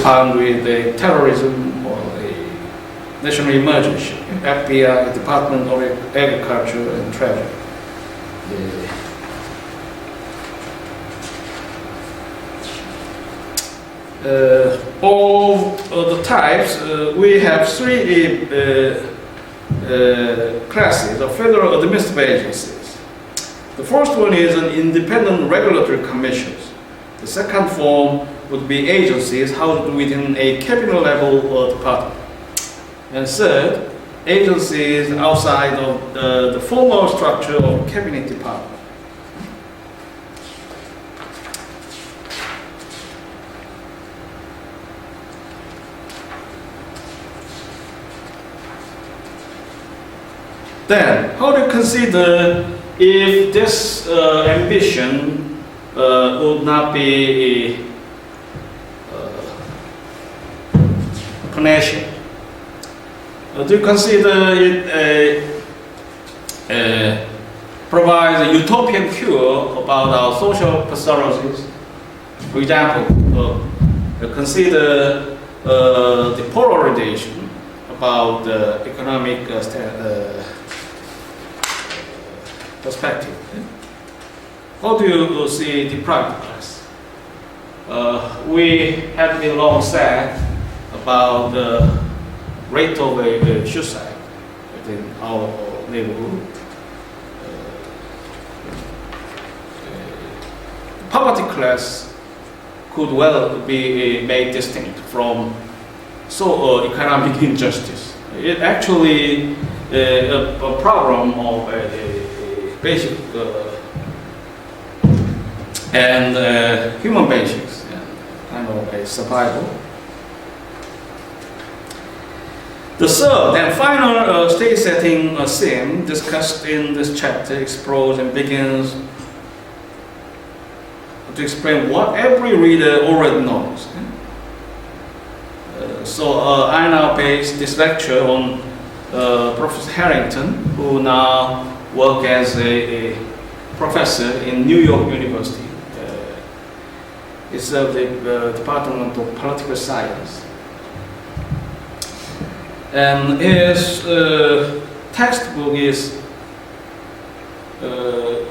respond with a terrorism or a national emergency. FBI, Department of Agriculture and Treasury. All the types, we have three classes of federal administrative agencies. The first one is an independent regulatory commissions. The second form would be agencies housed within a cabinet level department. And third, agencies outside of the formal structure of cabinet department. Then, how do you consider if this ambition would not be pernicious? Do you consider it provides a utopian cure about our social pathologies? For example, consider the polarization about the economic perspective. How do you see the private class? We have been long said about the rate of suicide within our neighborhood. Poverty class could well be made distinct from economic injustice. It actually a problem of basic and human basics, kind of a survival. The third and final state setting theme discussed in this chapter explores and begins to explain what every reader already knows. So I now base this lecture on Professor Harrington, who now works as a professor in New York University. It's the Department of Political Science. And his textbook is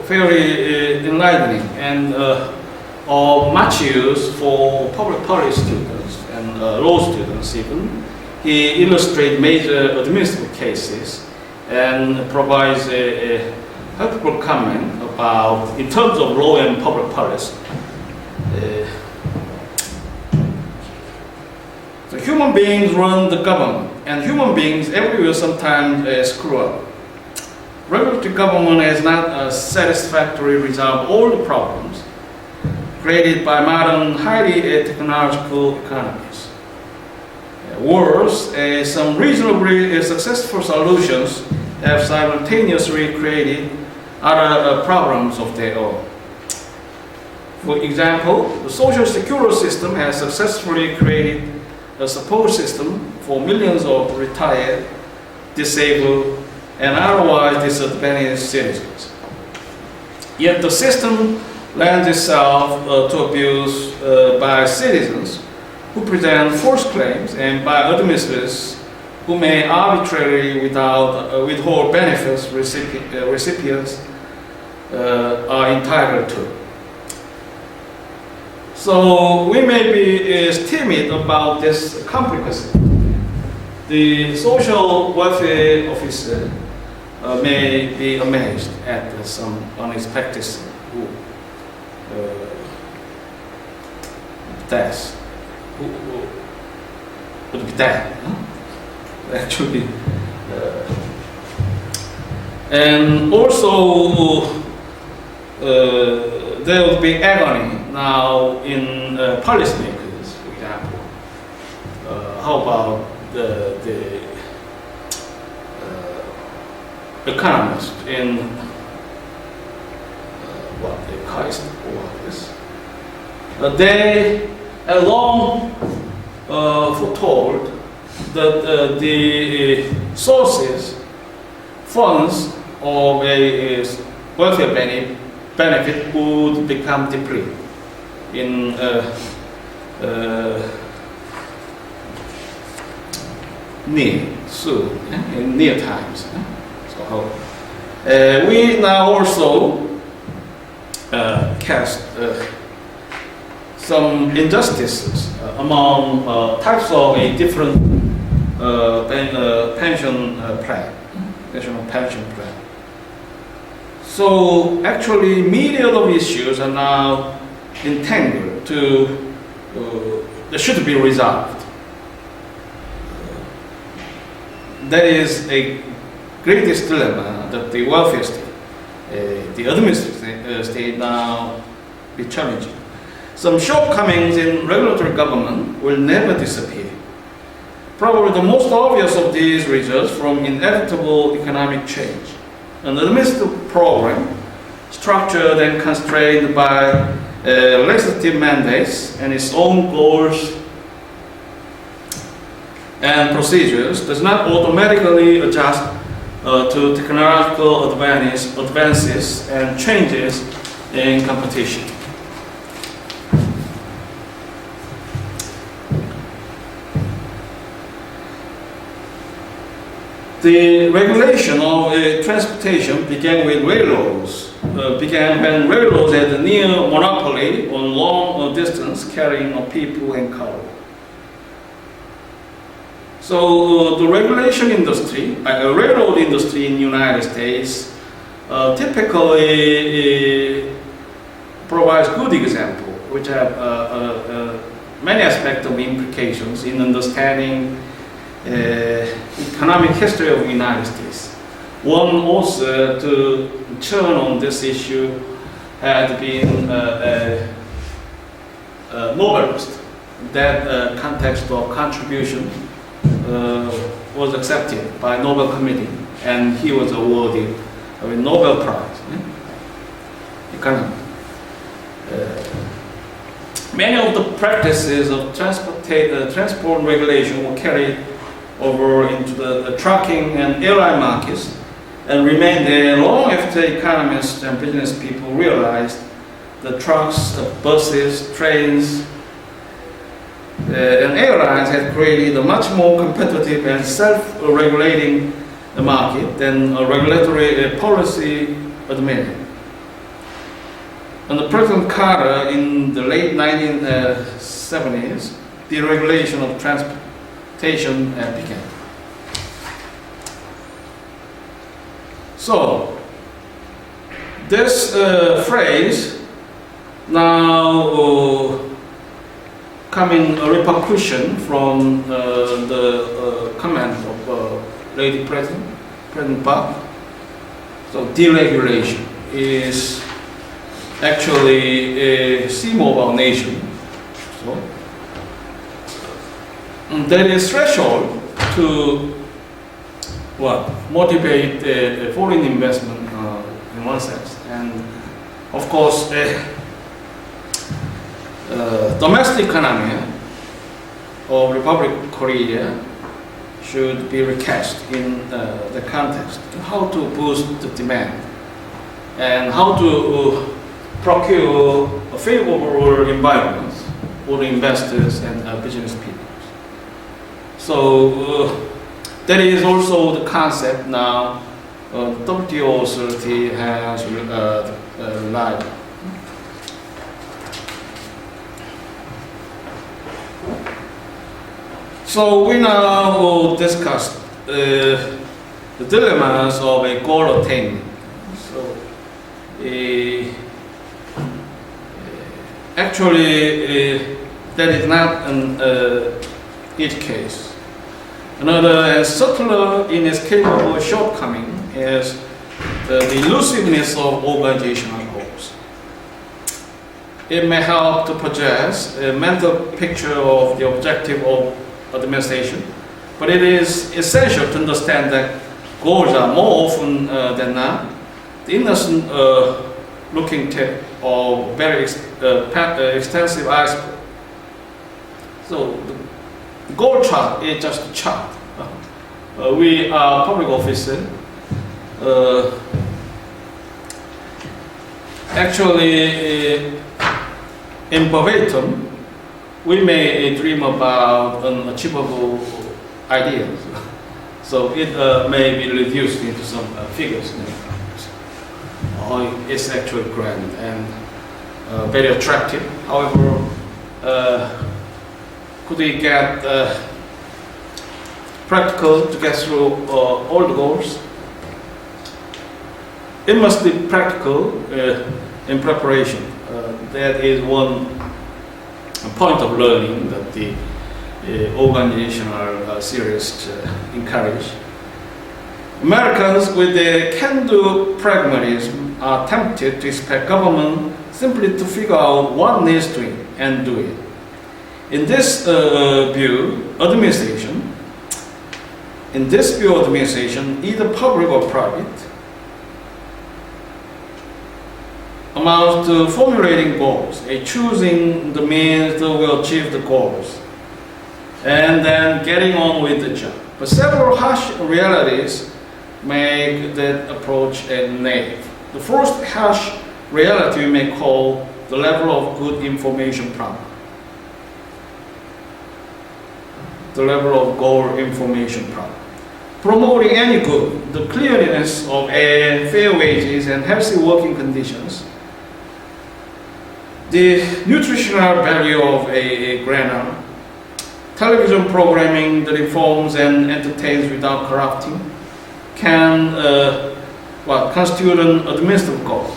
very enlightening and of much use for public policy students and law students even. He illustrates major administrative cases and provides a helpful comment about, in terms of law and public policy. So human beings run the government, and human beings everywhere sometimes screw up. Regulatory government has not satisfactorily resolved all the problems created by modern, highly technological economies. Worse, some reasonably successful solutions have simultaneously created other problems of their own. For example, the social security system has successfully created a support system for millions of retired, disabled, and otherwise disadvantaged citizens. Yet the system lends itself to abuse by citizens who present false claims and by administrators who may arbitrarily withhold benefits recipients are entitled to. So we may be timid about this complicacy. The social welfare officer may be amazed at some unexpected deaths. Who would be dead, actually. And also there will be agony now in policymakers, for example. How about the economists in what they call this? They have long foretold that the sources, funds of a welfare benefit would become depleted in near, soon, in near times. So we now also cast some injustices among types of a different pension plan, national pension plan. So actually, myriad of issues are now entangled that should be resolved. That is a greatest dilemma that the welfare state, the administrative state now be challenging. Some shortcomings in regulatory government will never disappear. Probably the most obvious of these results from inevitable economic change. An administrative program structured and constrained by legislative mandates and its own goals and procedures does not automatically adjust to technological advances and changes in competition. The regulation of transportation began with railroads. Began when railroads had a near monopoly on long distance carrying of people and cargo. So the regulation industry, railroad industry in the United States, typically provides good example, which have many aspects of implications in understanding economic history of the United States. One author to turn on this issue had been a Nobelist. That context of contribution was accepted by Nobel Committee, and he was awarded a Nobel Prize. Economics. Many of the practices of transport regulation were carried over into the trucking and airline markets and remained there long after economists and business people realized the trucks, the buses, trains, and airlines had created a much more competitive and self-regulating market than a regulatory policy admitted. Under President Carter in the late 1970s, deregulation of transportation began. So, this phrase now coming a repercussion from the comment of Lady President Park. So, deregulation is actually a symbol of our nation. So, that is threshold to motivate foreign investment in one sense, and of course domestic economy of Republic of Korea should be recast in the context of how to boost the demand and how to procure a favorable environment for the investors and business people. So that is also the concept now WTO authority has relied on. So we now will discuss the dilemmas of a goal attainment. So actually that is not an each case. Another and subtler inescapable shortcoming is the elusiveness of organizational goals. It may help to possess a mental picture of the objective of administration, but it is essential to understand that goals are more often than not the innocent looking tip of very extensive iceberg. So the goal chart is just a chart. We are public officers. Actually, in verbatim, we may dream about an achievable ideas. So it may be reduced into some figures. It's actually grand and very attractive. However, could we get practical to get through all the goals? It must be practical in preparation. That is one point of learning that the organizational series encourage. Americans with their can-do pragmatism are tempted to expect government simply to figure out what needs to do and do it. In this view, administration, either public or private, amounts to formulating goals, choosing the means that will achieve the goals, and then getting on with the job. But several harsh realities make that approach naive. The first harsh reality we may call the level of good information problem. The level of goal information problem. Promoting any good, the clearness of fair wages and healthy working conditions, the nutritional value of a grainer, television programming that informs and entertains without corrupting, can constitute an administrative goal.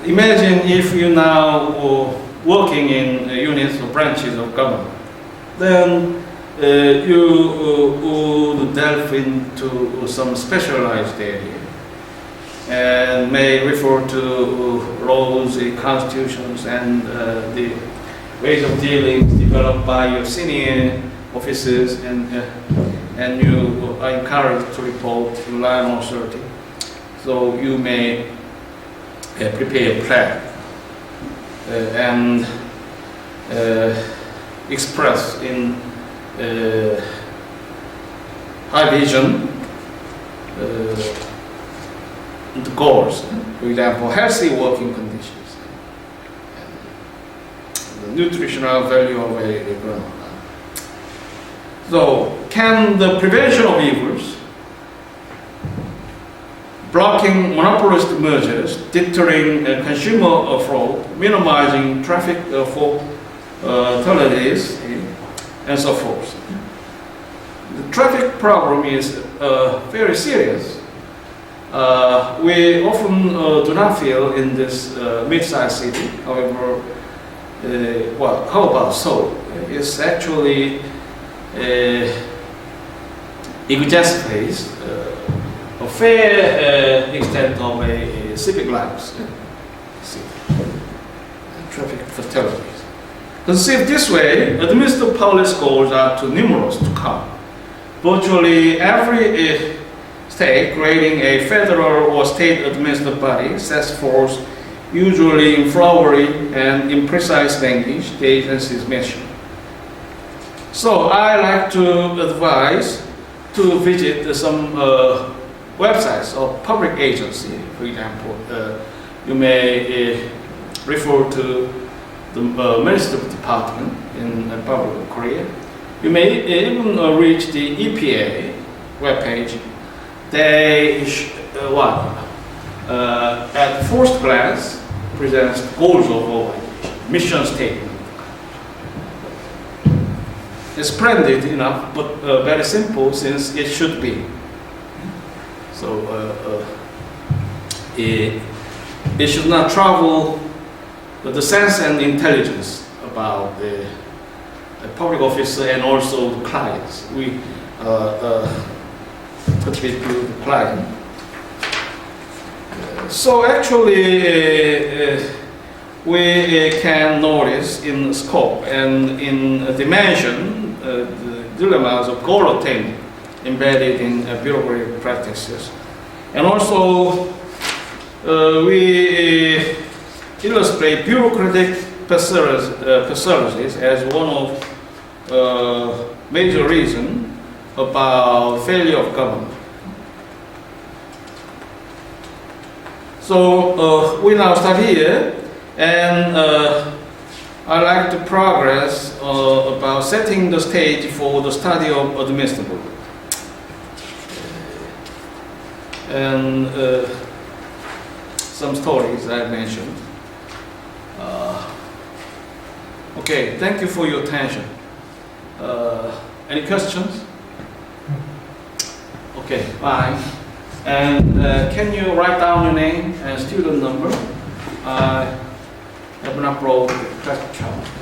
Imagine if you now working in units or branches of government, then you would delve into some specialized area and may refer to laws, constitutions, and the ways of dealing developed by your senior officers, and you are encouraged to report to line authority. So you may prepare a plan and express in high vision the goals. For example, healthy working conditions, the nutritional value of a grainer. So, can the prevention of evils, blocking monopolist mergers, deterring consumer fraud, minimizing traffic fatalities, and so forth. The traffic problem is very serious. We often do not feel in this mid-sized city. However, how about Seoul? It's actually exacerbates a fair extent of a civic lives, traffic fatalities. Conceived this way, administrative policy goals are too numerous to count. Virtually every state creating a federal or state administrative body sets forth, usually in flowery and imprecise language, the agency's mission. So I like to advise to visit some websites of public agency. For example, you may refer to the Ministry Department in Republic of Korea. You may even reach the EPA webpage. They at first glance presents goals of organization, mission statement. It's splendid enough, but very simple since it should be. So it should not trouble the sense and intelligence about the public officer and also the clients. We contribute to the client. So actually, we can notice in scope and in dimension the dilemmas of goal attainment embedded in bureaucratic practices. And also, we illustrate bureaucratic pathologies as one of major reasons about failure of government. So we now start here, and I like to progress about setting the stage for the study of admissible. And some stories I mentioned. Okay, thank you for your attention. Any questions? Okay, fine. And can you write down your name and student number? I have an upload question.